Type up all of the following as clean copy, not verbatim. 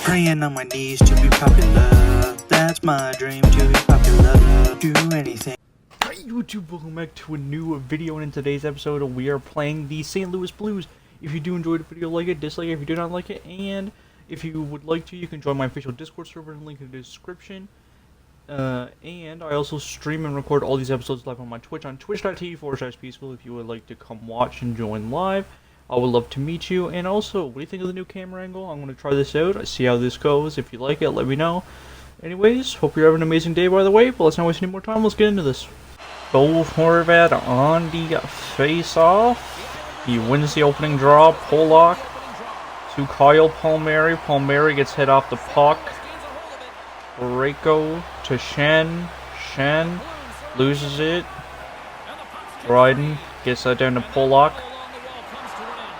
Praying on my knees to be popular. That's my dream, to be popular. Do anything. Hey YouTube, welcome back to a new video, and in today's episode we are playing the St. Louis Blues. If you do enjoy the video, like it, dislike it if you do not like it, and if you would like to, you can join my official Discord server and link in the description. And I also stream and record all these episodes live on my Twitch on twitch.tv/peaceful if you would like to come watch and join live. I would love to meet you. And also, what do you think of the new camera angle? I'm going to try this out, see how this goes. If you like it, let me know. Anyways, hope you're having an amazing day, by the way, but let's not waste any more time. Let's get into this. Bo Horvat on the face-off. He wins the opening draw. Pollock to Kyle Palmieri. Palmieri gets hit off the puck. Parayko to Shen. Shen loses it. Dryden gets that down to Pollock.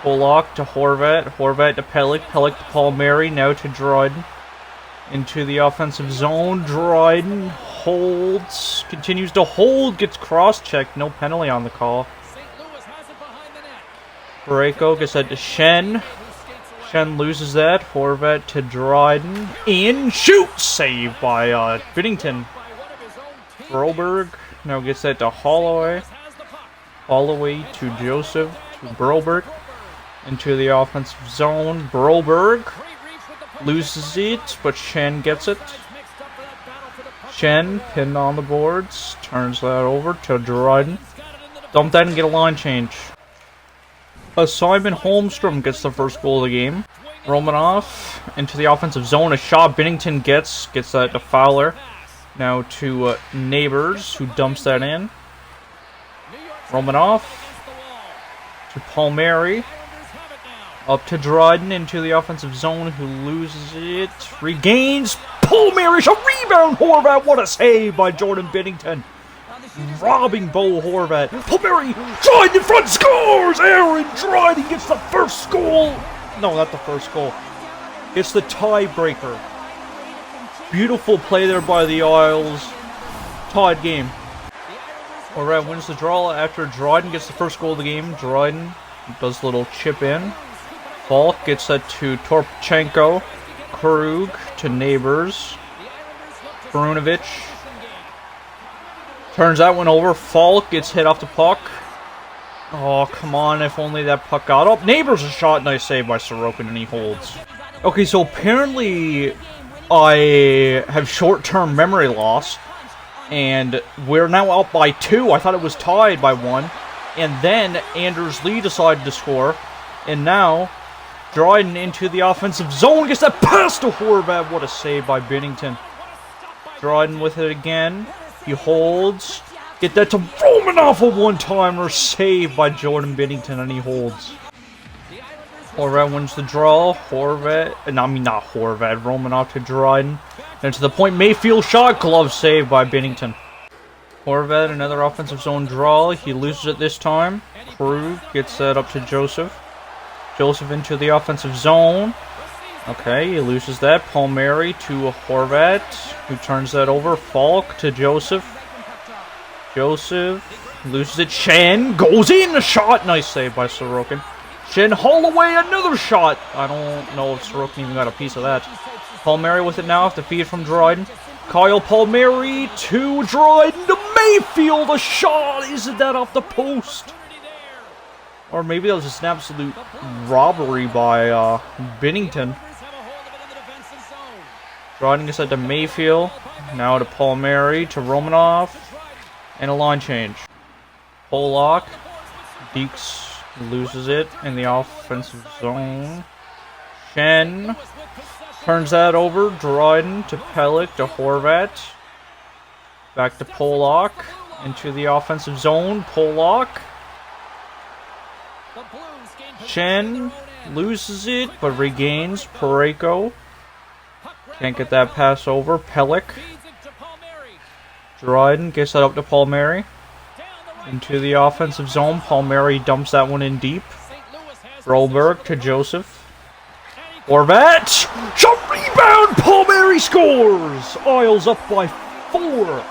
Pollock to Horvat. Horvat to Pellick. Pellick to Palmieri. Now to Dryden. Into the offensive zone. Dryden holds. Continues to hold. Gets cross-checked. No penalty on the call. Parayko gets that to Shen. Shen loses that. Horvat to Dryden. In. Shoot! Save by Binnington. Broberg now gets that to Holloway. Holloway to Joseph. To Broberg. Into the offensive zone. Broberg loses it, but Shen gets it. Shen pinned on the boards. Turns that over to Dryden. Dump that and get a line change. Simon Holmstrom gets the first goal of the game. Romanov into the offensive zone. A shot Binnington gets that to Fowler. Now to Neighbors, who dumps that in. Romanov to Palmieri. Up to Dryden into the offensive zone, who loses it. Regains. Palmieri, a rebound. Horvat, what a save by Jordan Binnington. Robbing Bo Horvat. Palmieri, Dryden in front, scores! Aaron Dryden gets the first goal. No, not the first goal. It's the tiebreaker. Beautiful play there by the Isles. Tied game. Horvat wins the draw after Dryden gets the first goal of the game. Dryden does a little chip in. Falk gets that to Torpchenko. Krug to Neighbors. Brunovic turns that one over. Falk gets hit off the puck. Oh, come on. If only that puck got up. Neighbors a shot. Nice save by Sorokin, and he holds. Okay, so apparently I have short-term memory loss. And we're now up by 2. I thought it was tied by 1. And then Anders Lee decided to score. And now Dryden into the offensive zone. Gets that pass to Horvat. What a save by Binnington. Dryden with it again. He holds. Get that to Romanov, a one-timer. Save by Jordan Binnington, and he holds. Horvat wins the draw. Romanov to Dryden. And to the point, Mayfield shot. Glove save by Binnington. Horvat, another offensive zone draw. He loses it this time. Krug gets that up to Joseph. Joseph into the offensive zone. Okay, he loses that. Palmieri to Horvat, who turns that over. Falk to Joseph. Joseph loses it. Shen goes in. A shot. Nice save by Sorokin. Shen Holloway, another shot. I don't know if Sorokin even got a piece of that. Palmieri with it now off the feed from Dryden. Kyle Palmieri to Dryden to Mayfield. A shot. Isn't that off the post? Or maybe that was just an absolute robbery by Binnington. Dryden gets that to Mayfield. Now to Palmieri, to Romanov. And a line change. Pollock. Deeks loses it in the offensive zone. Shen turns that over. Dryden to Pellick, to Horvat. Back to Pollock. Into the offensive zone. Pollock. Shen loses it, but regains. Parayko can't get that pass over. Pellick. Dryden gets that up to Palmieri. Into the offensive zone. Palmieri dumps that one in deep. Broberg to Joseph. Horvat! Shot rebound! Palmieri scores! Isles up by 4.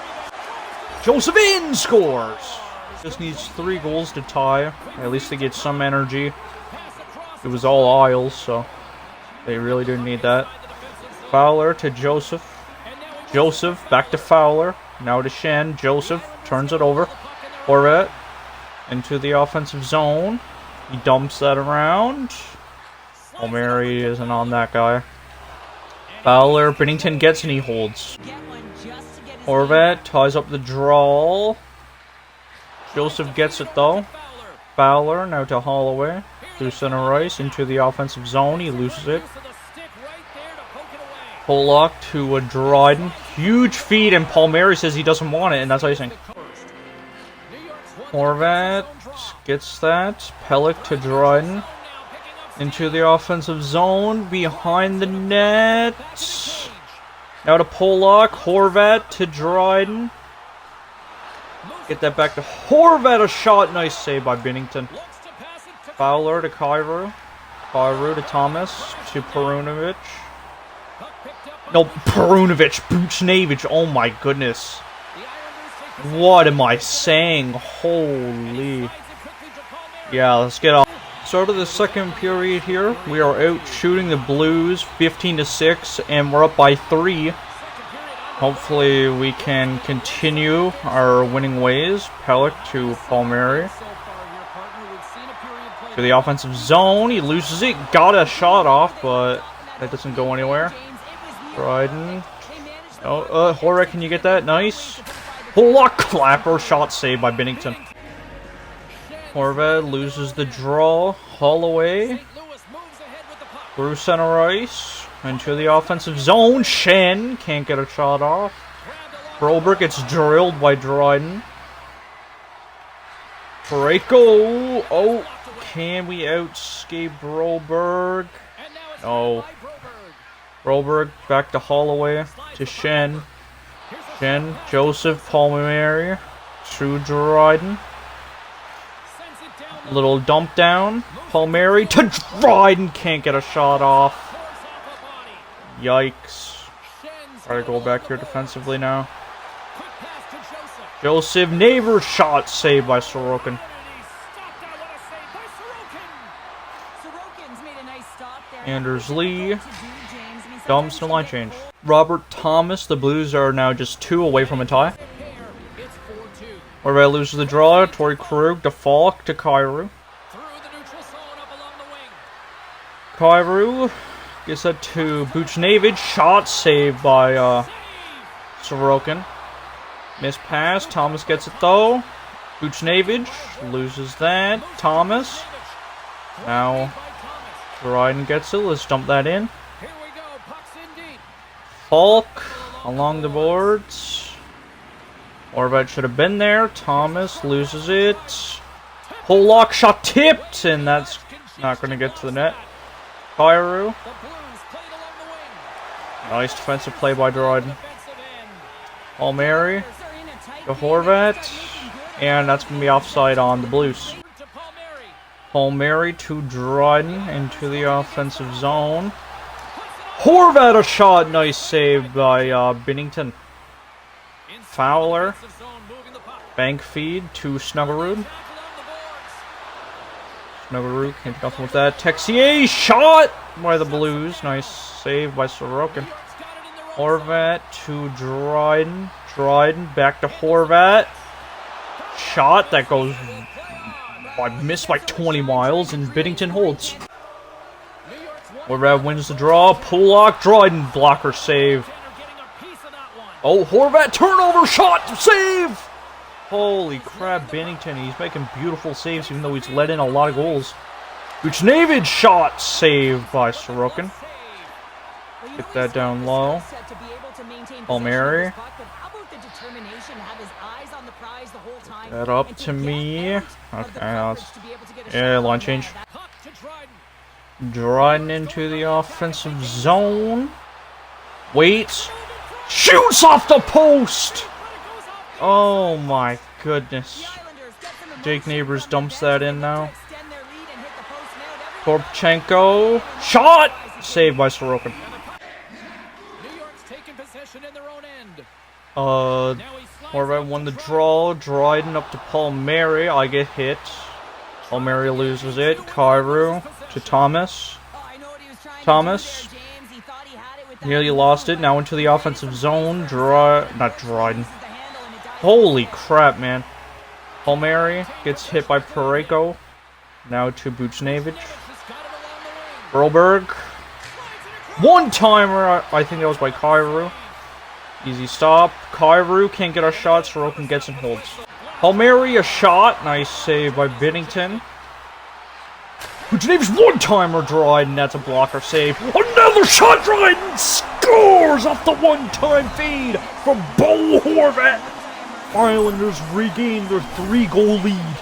Joseph in scores! Just needs 3 goals to tie. At least to get some energy. It was all Isles, so they really didn't need that. Fowler to Joseph. Joseph back to Fowler. Now to Shen. Joseph turns it over. Horvat into the offensive zone. He dumps that around. O'Mary isn't on that guy. Fowler, Binnington gets and he holds. Horvat ties up the draw. Joseph gets it though. Fowler now to Holloway. Through center ice into the offensive zone. He loses it. Pollock to Dryden. Huge feed, and Palmieri says he doesn't want it, and that's icing. Horvat gets that. Pellick to Dryden. Into the offensive zone. Behind the net. Now to Pollock. Horvat to Dryden. Get that back to Horvat. A shot. Nice save by Binnington. Fowler to Kyrou. Kyrou to Thomas. To Perunovic. No, Perunovic. Buchnevich. Oh my goodness. What am I saying? Holy. Yeah, let's get off. Start of the second period here. We are out shooting the Blues 15-6, and we're up by 3. Hopefully we can continue our winning ways. Pellick to Palmieri. To the offensive zone. He loses it. Got a shot off, but that doesn't go anywhere. Dryden. Oh, Horvat, can you get that? Nice. Pollock clapper. Shot saved by Binnington. Horvat loses the draw. Holloway. Through center ice. Into the offensive zone. Shen can't get a shot off. Broberg gets drilled by Dryden. Parayko. Oh, can we outscape Broberg? No. Broberg back to Holloway. To Shen. Shen. Joseph. Palmieri. To Dryden. Little dump down. Palmieri to Dryden. Can't get a shot off. Yikes. Try to go back here defensively now. Joseph. Neighbor shot saved by Sorokin. Anders Lee. Dumps and line change. Robert Thomas. The Blues are now just 2 away from a tie. Horvat loses the draw. Torrey Krug to Falk to Kyrou. Kyrou gets that to Buchnevich. Shot saved by Sorokin. Missed pass. Thomas gets it though. Buchnevich loses that. Thomas. Now Dryden gets it. Let's dump that in. Falk along the boards. Horvat should have been there. Thomas loses it. Pollock shot tipped, and that's not going to get to the net. Kyrou. Nice defensive play by Dryden. Palmieri to Horvat, and that's going to be offside on the Blues. Palmieri to Dryden into the offensive zone. Horvat a shot. Nice save by Binnington. Fowler. Bank feed to Snuggerud. Snuggerud can't do nothing with that. Texier shot by the Blues. Nice save by Sorokin. Horvat to Dryden. Dryden back to Horvat. Shot that goes missed by 20 miles, and Binnington holds. Horvat wins the draw. Pollock. Dryden blocker save. Oh, Horvat turnover shot save! Holy crap, Binnington. He's making beautiful saves even though he's let in a lot of goals. Buchnevich shot saved by Sorokin. Get that down low. Palmieri. That up to me. Okay, yeah, line change. Dryden into the offensive zone. Waits. Shoots off the post! Oh my goodness. Jake Neighbors dumps that in now. Korpchenko. Shot! Saved by Sorokin. Horvat won the draw. Dryden up to Palmieri. I get hit. Palmieri loses it. Kyrou to Thomas. Thomas. Nearly lost it. Now into the offensive zone. Not Dryden. Holy crap, man. Palmieri gets hit by Pareko. Now to Buchnevich. Broberg. One-timer. I think that was by Kairu. Easy stop. Kairu can't get a shot. Sorokin gets and holds. Palmieri, a shot. Nice save by Binnington. Buchnevich, one-timer. Dryden. That's a blocker save. Another shot. Dryden scores off the one-time feed from Bo Horvat. Islanders regain their 3-goal lead.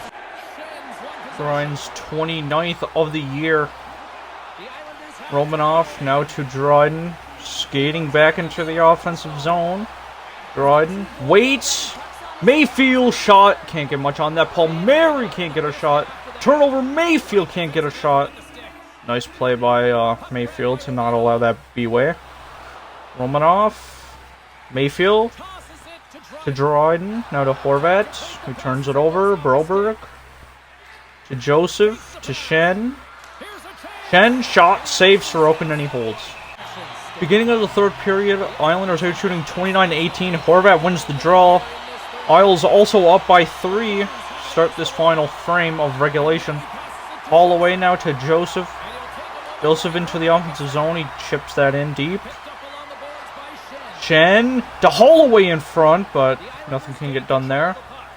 Dryden's 29th of the year. Romanov now to Dryden. Skating back into the offensive zone. Dryden waits. Mayfield shot. Can't get much on that. Palmieri can't get a shot. Turnover. Mayfield can't get a shot. Nice play by Mayfield to not allow that B-way. Romanov. Mayfield. To Dryden. Now to Horvat. Who turns it over. Broberg. To Joseph. To Shen. Shen. Shot. Save. Sorokin and he holds. Beginning of the third period. Islanders out shooting 29-18. Horvat wins the draw. Isles also up by 3. Start this final frame of regulation. Holloway now to Joseph. Joseph into the offensive zone. He chips that in deep. Shen to Holloway in front, but nothing can get done there.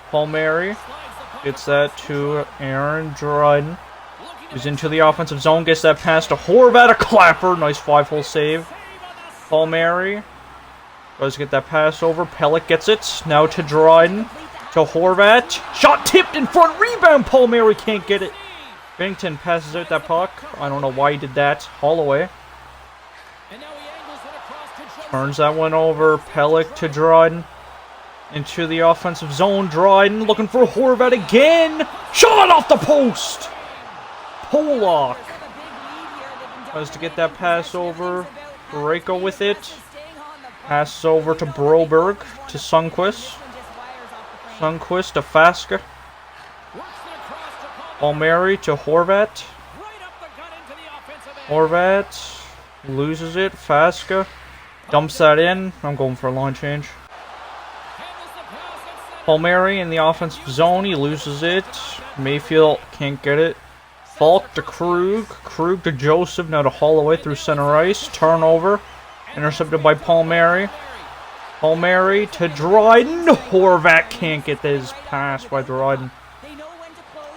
Palmieri gets that to Aaron Dryden. He's into the offensive zone, gets that pass to Horvat, a clapper. Nice 5-hole save. Palmieri does get that pass over. Pellick gets it. Now to Dryden. To Horvat. Shot tipped in front. Rebound. Palmieri can't get it. Binnington passes out that puck. I don't know why he did that. Holloway turns that one over. Pellick to Dryden. Into the offensive zone. Dryden looking for Horvat again. Shot off the post. Pollock tries to get that pass over. Pareko with it. Passes over to Broberg. To Sundqvist. Sundqvist to Faska. Palmieri to Horvat. Horvat loses it. Faska dumps that in. I'm going for a line change. Palmieri in the offensive zone. He loses it. Mayfield can't get it. Falk to Krug. Krug to Joseph. Now to Holloway through center ice. Turnover. Intercepted by Palmieri. Palmieri to Dryden. Horvat can't get this pass by Dryden.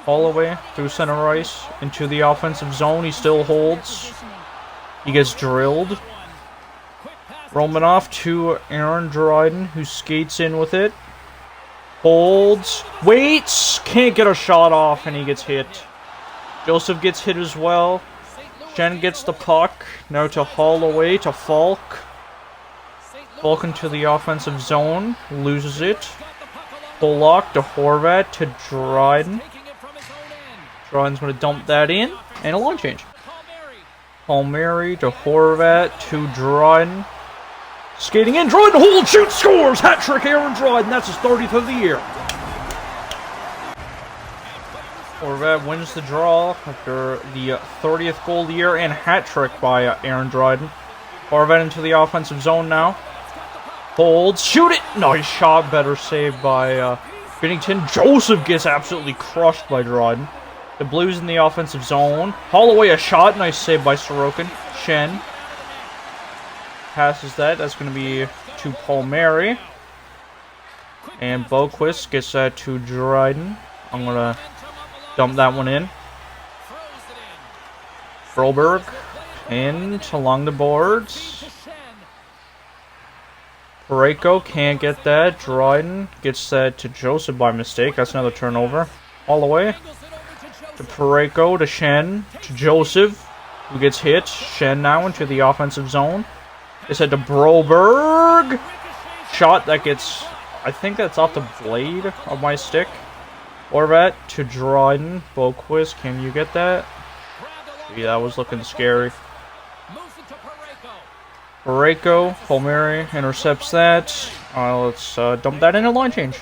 Holloway through center ice. Into the offensive zone. He still holds. He gets drilled. Romanov to Aaron Dryden, who skates in with it. Holds. Waits. Can't get a shot off, and he gets hit. Joseph gets hit as well. Shen gets the puck. Now to Holloway, to Falk. Falk into the offensive zone. Loses it. Pollock to Horvat to Dryden. Dryden's going to dump that in. And a line change. Palmieri to Horvat to Dryden. Skating in. Dryden holds, shoots, scores! Hat-trick Aaron Dryden. That's his 30th of the year. Horvat wins the draw after the 30th goal of the year and hat-trick by Aaron Dryden. Horvat into the offensive zone now. Holds. Shoot it! Nice shot. Better save by Binnington. Joseph gets absolutely crushed by Dryden. The Blues in the offensive zone. Holloway a shot. Nice save by Sorokin. Shen passes that. That's going to be to Palmieri. And Boquist gets that to Dryden. I'm going to dump that one in. Broberg in along the boards. Pareko can't get that. Dryden gets that to Joseph by mistake. That's another turnover. All the way to Pareko, to Shen, to Joseph, who gets hit. Shen now into the offensive zone. They said to Broberg. Shot that gets, I think that's off the blade of my stick. Horvat to Dryden. Boquist, can you get that? Yeah, that was looking scary. Pareko, Palmieri intercepts that. Let's dump that in a line change.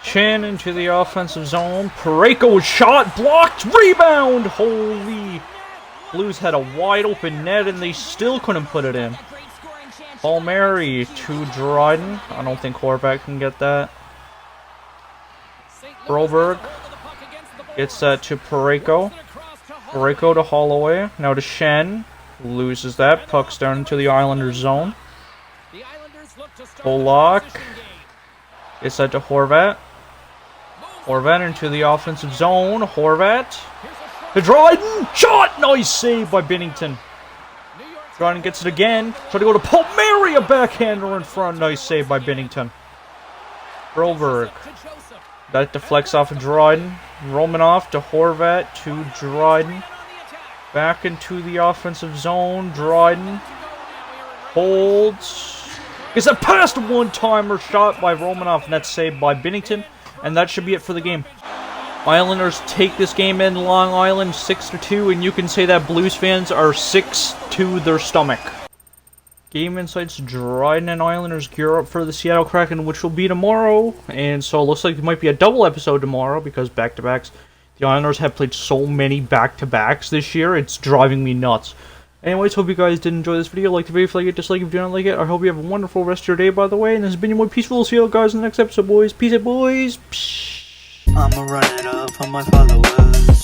Chin into the offensive zone. Pareko shot, blocked, rebound! Holy Blues had a wide open net and they still couldn't put it in. Palmieri to Dryden. I don't think Horvat can get that. Broberg gets that to Parayko. Parayko to Holloway. Now to Shen. Loses that. Puck's down into the Islanders zone. Polak gets that to Horvat. Horvat into the offensive zone. Horvat to Dryden. Shot! Nice save by Binnington. Dryden gets it again. Try to go to Palmieri. A backhander in front. Nice save by Binnington. Broberg. That deflects off of Dryden. Romanoff to Horvat to Dryden. Back into the offensive zone. Dryden holds. Gets a past one-timer shot by Romanoff, and that's saved by Binnington. And that should be it for the game. Islanders take this game in Long Island 6-2, and you can say that Blues fans are 6 to their stomach. Game Insights, Dryden and Islanders gear up for the Seattle Kraken, which will be tomorrow. And so it looks like it might be a double episode tomorrow because back-to-backs. The Islanders have played so many back-to-backs this year, it's driving me nuts. Anyways, hope you guys did enjoy this video. Like the video if you like it, dislike if you don't like it. I hope you have a wonderful rest of your day, by the way. And this has been your more peaceful. We'll see you guys in the next episode, boys. Peace out, boys. Psh. I'ma run it up for my followers.